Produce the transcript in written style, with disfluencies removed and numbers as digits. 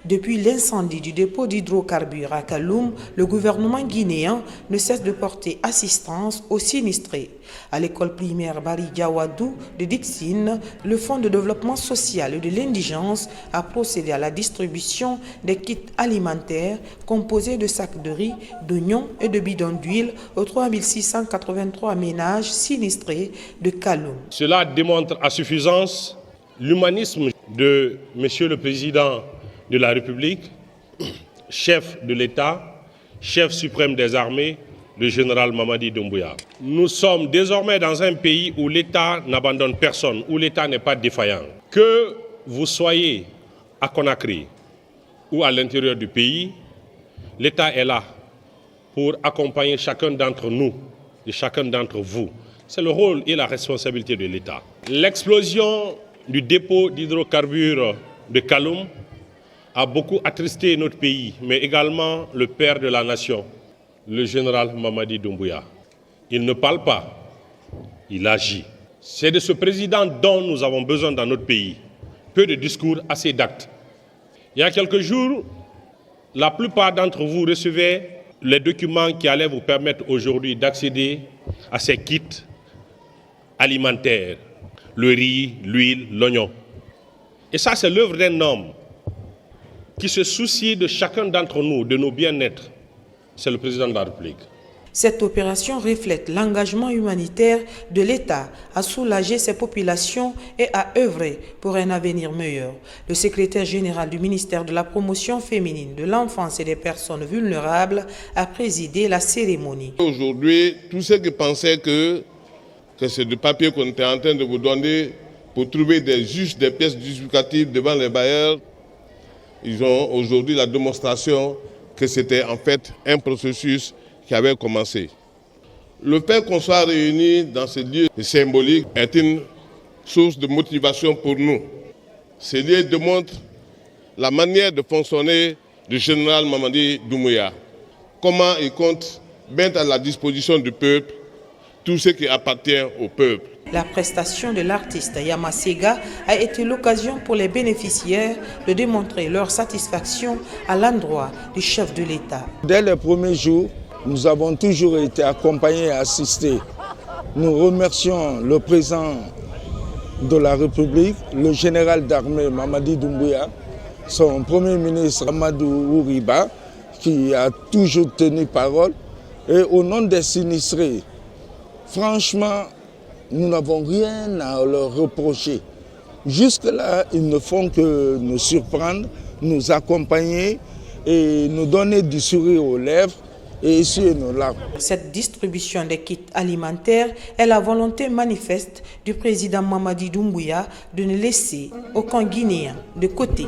Depuis l'incendie du dépôt d'hydrocarbures à Kaloum, le gouvernement guinéen ne cesse de porter assistance aux sinistrés. À l'école primaire Bari Diawadou de Dixine, le Fonds de développement social et de l'indigence a procédé à la distribution des kits alimentaires composés de sacs de riz, d'oignons et de bidons d'huile aux 3683 ménages sinistrés de Kaloum. Cela démontre à suffisance l'humanisme de Monsieur le Président de la République, chef de l'État, chef suprême des armées, le général Mamadi Doumbouya. Nous sommes désormais dans un pays où l'État n'abandonne personne, où l'État n'est pas défaillant. Que vous soyez à Conakry ou à l'intérieur du pays, l'État est là pour accompagner chacun d'entre nous et chacun d'entre vous. C'est le rôle et la responsabilité de l'État. L'explosion du dépôt d'hydrocarbures de Kaloum a beaucoup attristé notre pays, mais également le père de la nation, le général Mamadi Doumbouya. Il ne parle pas, il agit. C'est de ce président dont nous avons besoin dans notre pays. Peu de discours, assez d'actes. Il y a quelques jours, la plupart d'entre vous recevaient les documents qui allaient vous permettre aujourd'hui d'accéder à ces kits alimentaires, le riz, l'huile, l'oignon. Et ça, c'est l'œuvre d'un homme qui se soucie de chacun d'entre nous, de nos bien-être. C'est le président de la République. Cette opération reflète l'engagement humanitaire de l'État à soulager ses populations et à œuvrer pour un avenir meilleur. Le secrétaire général du ministère de la Promotion féminine, de l'enfance et des personnes vulnérables a présidé la cérémonie. Aujourd'hui, tous ceux qui pensaient que c'est du papier qu'on était en train de vous donner pour trouver juste des pièces justificatives devant les bailleurs, ils ont aujourd'hui la démonstration que c'était en fait un processus qui avait commencé. Le fait qu'on soit réunis dans ce lieu symbolique est une source de motivation pour nous. Ce lieu démontre la manière de fonctionner du général Mamadi Doumbouya. Comment il compte mettre à la disposition du peuple tout ce qui appartient au peuple. La prestation de l'artiste Yamasega a été l'occasion pour les bénéficiaires de démontrer leur satisfaction à l'endroit du chef de l'État. Dès les premiers jours, nous avons toujours été accompagnés et assistés. Nous remercions le président de la République, le général d'armée Mamadi Doumbouya, son premier ministre Amadou Ouriba, qui a toujours tenu parole, et au nom des sinistrés. Franchement, nous n'avons rien à leur reprocher. Jusque-là, ils ne font que nous surprendre, nous accompagner et nous donner du sourire aux lèvres et essuyer nos larmes. Cette distribution des kits alimentaires est la volonté manifeste du président Mamadi Doumbouya de ne laisser aucun Guinéen de côté.